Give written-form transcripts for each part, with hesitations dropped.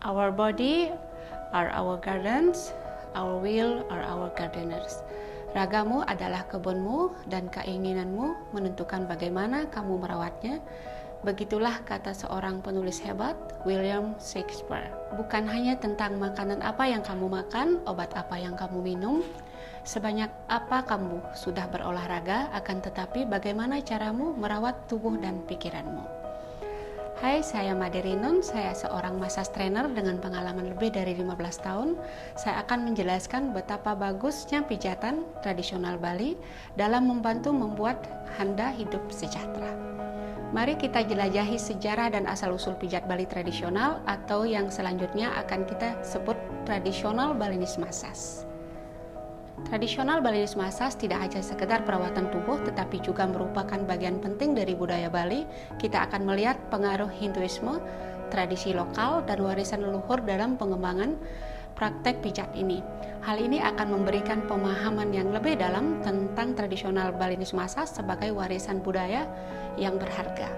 Our body are our gardens, our will are our gardeners. Ragamu adalah kebunmu dan keinginanmu menentukan bagaimana kamu merawatnya. Begitulah kata seorang penulis hebat, William Shakespeare. Bukan hanya tentang makanan apa yang kamu makan, obat apa yang kamu minum, sebanyak apa kamu sudah berolahraga, akan tetapi bagaimana caramu merawat tubuh dan pikiranmu. Hai, saya Made Rinun, saya seorang massage trainer dengan pengalaman lebih dari 15 tahun. Saya akan menjelaskan betapa bagusnya pijatan tradisional Bali dalam membantu membuat Anda hidup sejahtera. Mari kita jelajahi sejarah dan asal-usul pijat Bali tradisional atau yang selanjutnya akan kita sebut tradisional Balinese massage. Tradisional Balinese massage tidak hanya sekedar perawatan tubuh tetapi juga merupakan bagian penting dari budaya Bali. Kita akan melihat pengaruh Hinduisme, tradisi lokal, dan warisan leluhur dalam pengembangan praktek pijat ini. Hal ini akan memberikan pemahaman yang lebih dalam tentang tradisional Balinese massage sebagai warisan budaya yang berharga.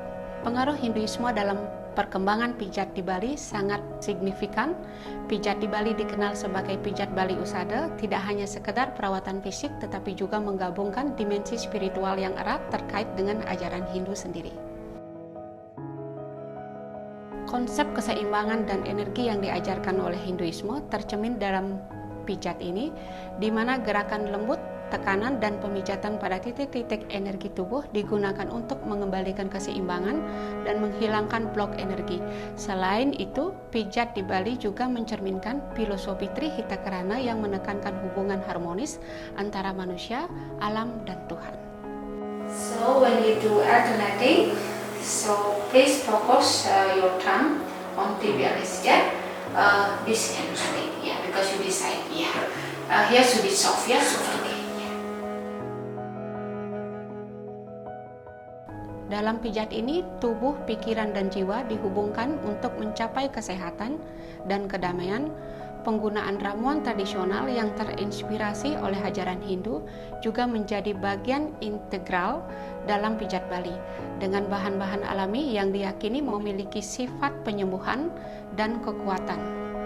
Pengaruh Hinduisme dalam perkembangan pijat di Bali sangat signifikan. Pijat di Bali dikenal sebagai pijat Bali Usada, tidak hanya sekedar perawatan fisik tetapi juga menggabungkan dimensi spiritual yang erat terkait dengan ajaran Hindu sendiri. Konsep keseimbangan dan energi yang diajarkan oleh Hinduisme tercermin dalam pijat ini, di mana gerakan lembut, tekanan, dan pemijatan pada titik-titik energi tubuh digunakan untuk mengembalikan keseimbangan dan menghilangkan blok energi. Selain itu, pijat di Bali juga mencerminkan filosofi Trihitakarana yang menekankan hubungan harmonis antara manusia, alam, dan Tuhan. So when you do alternating, so please focus your tongue on tibialis, yeah? This end, yeah, because you decide, yeah. Here should be soft, yeah, soft. Dalam pijat ini, tubuh, pikiran, dan jiwa dihubungkan untuk mencapai kesehatan dan kedamaian. Penggunaan ramuan tradisional yang terinspirasi oleh ajaran Hindu juga menjadi bagian integral dalam pijat Bali, dengan bahan-bahan alami yang diyakini memiliki sifat penyembuhan dan kekuatan.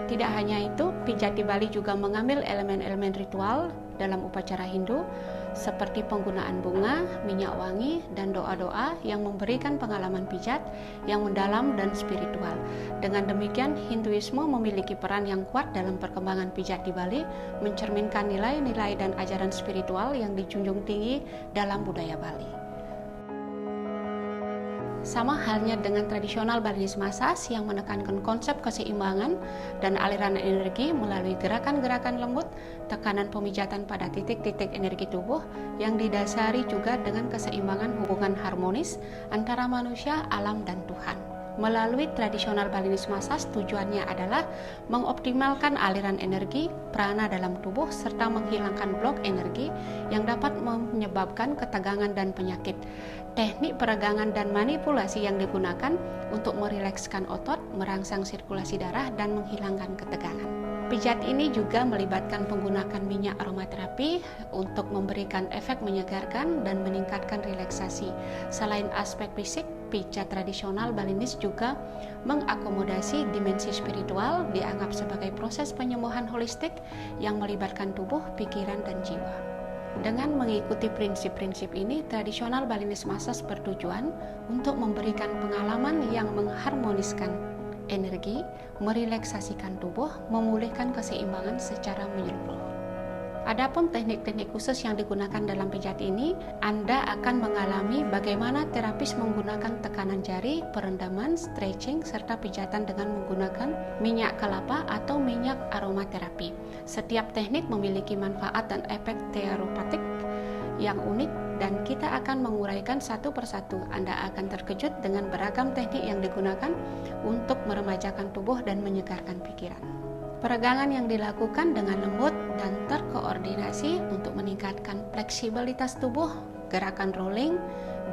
Tidak hanya itu, pijat di Bali juga mengambil elemen-elemen ritual dalam upacara Hindu, seperti penggunaan bunga, minyak wangi, dan doa-doa yang memberikan pengalaman pijat yang mendalam dan spiritual. Dengan demikian, Hinduisme memiliki peran yang kuat dalam perkembangan pijat di Bali, mencerminkan nilai-nilai dan ajaran spiritual yang dijunjung tinggi dalam budaya Bali. Sama halnya dengan tradisional Balinese massage yang menekankan konsep keseimbangan dan aliran energi melalui gerakan-gerakan lembut, tekanan pemijatan pada titik-titik energi tubuh yang didasari juga dengan keseimbangan hubungan harmonis antara manusia, alam, dan Tuhan. Melalui tradisional Balinese massage, tujuannya adalah mengoptimalkan aliran energi, prana dalam tubuh, serta menghilangkan blok energi yang dapat menyebabkan ketegangan dan penyakit. Teknik peregangan dan manipulasi yang digunakan untuk merilekskan otot, merangsang sirkulasi darah, dan menghilangkan ketegangan. Pijat ini juga melibatkan penggunaan minyak aromaterapi untuk memberikan efek menyegarkan dan meningkatkan relaksasi. Selain aspek fisik, pijat tradisional Balinese juga mengakomodasi dimensi spiritual, dianggap sebagai proses penyembuhan holistik yang melibatkan tubuh, pikiran, dan jiwa. Dengan mengikuti prinsip-prinsip ini, tradisional Balinese massage bertujuan untuk memberikan pengalaman yang mengharmoniskan energi, merelaksasikan tubuh, memulihkan keseimbangan secara menyeluruh. Adapun teknik-teknik khusus yang digunakan dalam pijat ini, Anda akan mengalami bagaimana terapis menggunakan tekanan jari, perendaman, stretching, serta pijatan dengan menggunakan minyak kelapa atau minyak aromaterapi. Setiap teknik memiliki manfaat dan efek terapeutik yang unik, dan kita akan menguraikan satu persatu. Anda akan terkejut dengan beragam teknik yang digunakan untuk meremajakan tubuh dan menyegarkan pikiran. Peregangan yang dilakukan dengan lembut dan terkoordinasi untuk meningkatkan fleksibilitas tubuh, gerakan rolling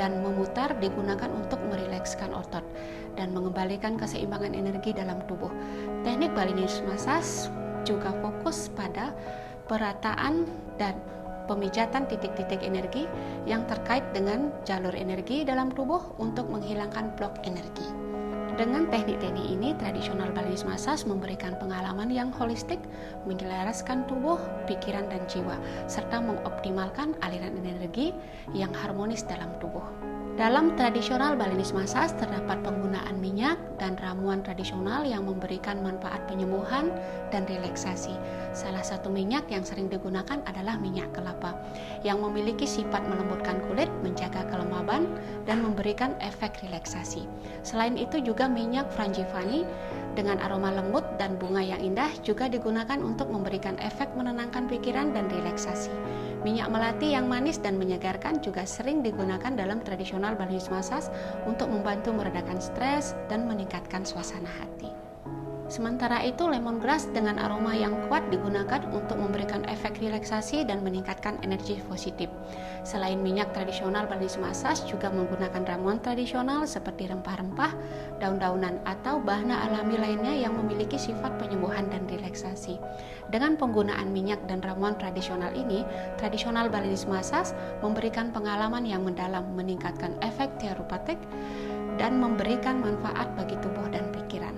dan memutar digunakan untuk merilekskan otot dan mengembalikan keseimbangan energi dalam tubuh. Teknik Balinese massage juga fokus pada perataan dan pemijatan titik-titik energi yang terkait dengan jalur energi dalam tubuh untuk menghilangkan blok energi. Dengan teknik-teknik ini, tradisional Balinese massage memberikan pengalaman yang holistik, menyelaraskan tubuh, pikiran, dan jiwa, serta mengoptimalkan aliran energi yang harmonis dalam tubuh. Dalam tradisional Balinese massage terdapat penggunaan minyak dan ramuan tradisional yang memberikan manfaat penyembuhan dan relaksasi. Salah satu minyak yang sering digunakan adalah minyak kelapa, yang memiliki sifat melembutkan kulit, menjaga kelembaban, dan memberikan efek relaksasi. Selain itu juga minyak Frangipani dengan aroma lembut dan bunga yang indah juga digunakan untuk memberikan efek menenangkan pikiran dan relaksasi. Minyak melati yang manis dan menyegarkan juga sering digunakan dalam tradisional Balinese massage untuk membantu meredakan stres dan meningkatkan suasana hati. Sementara itu, lemongrass dengan aroma yang kuat digunakan untuk memberikan efek relaksasi dan meningkatkan energi positif. Selain minyak tradisional Balinese massage juga menggunakan ramuan tradisional seperti rempah-rempah, daun-daunan atau bahan alami lainnya yang memiliki sifat penyembuhan dan relaksasi. Dengan penggunaan minyak dan ramuan tradisional ini, tradisional Balinese massage memberikan pengalaman yang mendalam, meningkatkan efek terapeutik dan memberikan manfaat bagi tubuh dan pikiran.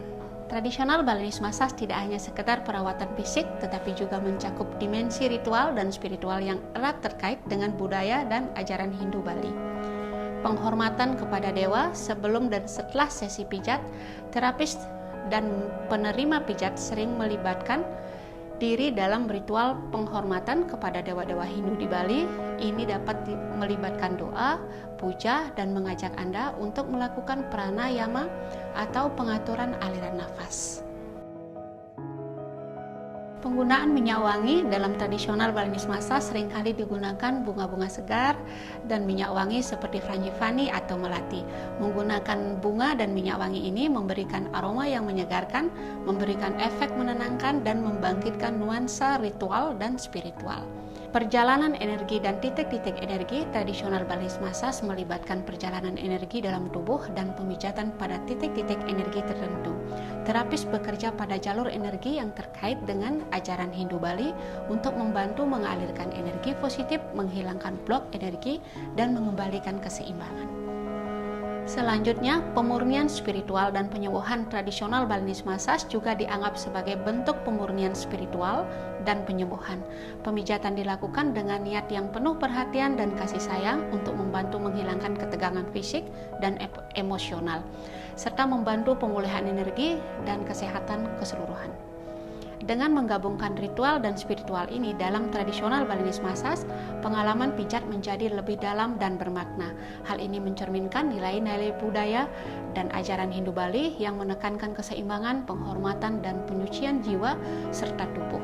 Tradisional Balinese massage tidak hanya sekedar perawatan fisik, tetapi juga mencakup dimensi ritual dan spiritual yang erat terkait dengan budaya dan ajaran Hindu Bali. Penghormatan kepada dewa sebelum dan setelah sesi pijat, terapis dan penerima pijat sering melibatkan diri dalam ritual penghormatan kepada dewa-dewa Hindu di Bali. Ini dapat melibatkan doa, puja, dan mengajak Anda untuk melakukan pranayama atau pengaturan aliran nafas. Penggunaan minyak wangi dalam tradisional Balinese massage seringkali digunakan bunga-bunga segar dan minyak wangi seperti Frangipani atau melati. Menggunakan bunga dan minyak wangi ini memberikan aroma yang menyegarkan, memberikan efek menenangkan, dan membangkitkan nuansa ritual dan spiritual. Perjalanan energi dan titik-titik energi tradisional Balinese massage melibatkan perjalanan energi dalam tubuh dan pemijatan pada titik-titik energi tertentu. Terapis bekerja pada jalur energi yang terkait dengan ajaran Hindu Bali untuk membantu mengalirkan energi positif, menghilangkan blok energi, dan mengembalikan keseimbangan. Selanjutnya, pemurnian spiritual dan penyembuhan tradisional Balinese massage juga dianggap sebagai bentuk pemurnian spiritual dan penyembuhan. Pemijatan dilakukan dengan niat yang penuh perhatian dan kasih sayang untuk membantu menghilangkan ketegangan fisik dan emosional, serta membantu pemulihan energi dan kesehatan keseluruhan. Dengan menggabungkan ritual dan spiritual ini dalam tradisional Balinese massage, pengalaman pijat menjadi lebih dalam dan bermakna. Hal ini mencerminkan nilai-nilai budaya dan ajaran Hindu Bali yang menekankan keseimbangan, penghormatan, dan penyucian jiwa serta tubuh.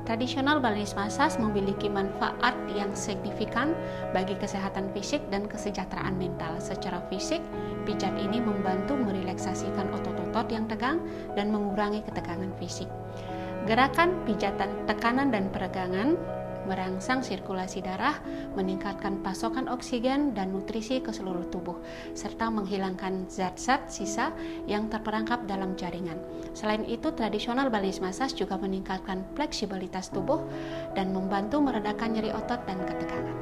Tradisional Balinese massage memiliki manfaat yang signifikan bagi kesehatan fisik dan kesejahteraan mental. Secara fisik, pijat ini membantu merelaksasikan otot-otot yang tegang dan mengurangi ketegangan fisik. Gerakan pijatan tekanan dan peregangan merangsang sirkulasi darah, meningkatkan pasokan oksigen dan nutrisi ke seluruh tubuh, serta menghilangkan zat-zat sisa yang terperangkap dalam jaringan. Selain itu, tradisional Balinese massage juga meningkatkan fleksibilitas tubuh dan membantu meredakan nyeri otot dan ketegangan.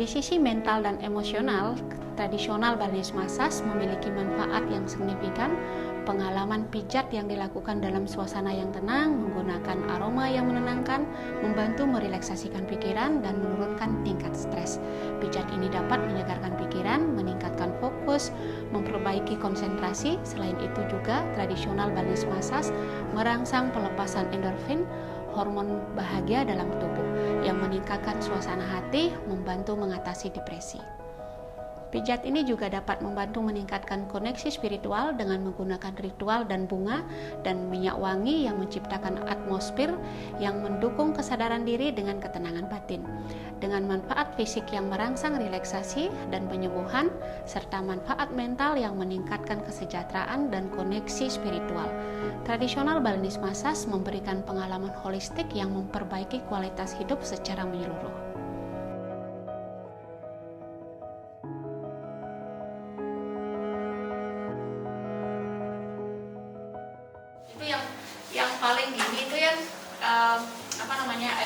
Di sisi mental dan emosional, tradisional Balinese massage memiliki manfaat yang signifikan. Pengalaman pijat yang dilakukan dalam suasana yang tenang, menggunakan aroma yang menenangkan, membantu merelaksasikan pikiran dan menurunkan tingkat stres. Pijat ini dapat menyegarkan pikiran, meningkatkan fokus, memperbaiki konsentrasi. Selain itu juga, tradisional Balinese massage merangsang pelepasan endorfin, hormon bahagia dalam tubuh, yang meningkatkan suasana hati, membantu mengatasi depresi. Pijat ini juga dapat membantu meningkatkan koneksi spiritual dengan menggunakan ritual dan bunga dan minyak wangi yang menciptakan atmosfer yang mendukung kesadaran diri dengan ketenangan batin. Dengan manfaat fisik yang merangsang relaksasi dan penyembuhan, serta manfaat mental yang meningkatkan kesejahteraan dan koneksi spiritual. Tradisional Balinese massage memberikan pengalaman holistik yang memperbaiki kualitas hidup secara menyeluruh.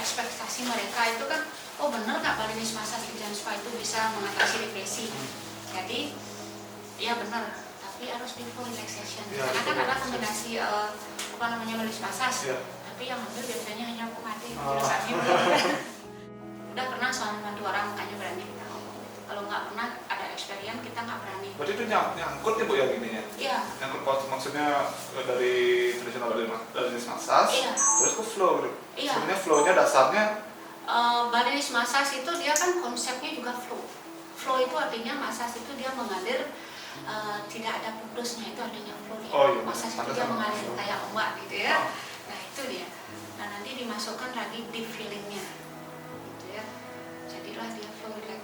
ekspektasi mereka itu kan, oh bener nggak Balinese massage pigeon spa itu bisa mengatasi depresi. Jadi ya benar, tapi harus di full relaxation. Karena kan ada kombinasi Balinese massage, tapi yang ambil biasanya hanya pemati. Udah pernah soal bantu orang makanya berani kita ngomong. Kalau nggak pernah ada experience kita nggak berani. Berarti itu nyangkut ya Bu ya gini ya? Iya. Nyangkut maksudnya dari tradisional Balinese massage, terus ke flow. Iya. Sebenarnya flow-nya dasarnya Balinese massage itu dia kan konsepnya juga flow. Flow itu artinya massage itu dia mengalir, tidak ada putusnya, itu artinya flow dia. Oh, iya. Massage itu dia mengalir kayak ombak gitu ya. Nah itu dia. Nah nanti dimasukkan lagi deep feelingnya, gitu ya. Jadilah dia flow relax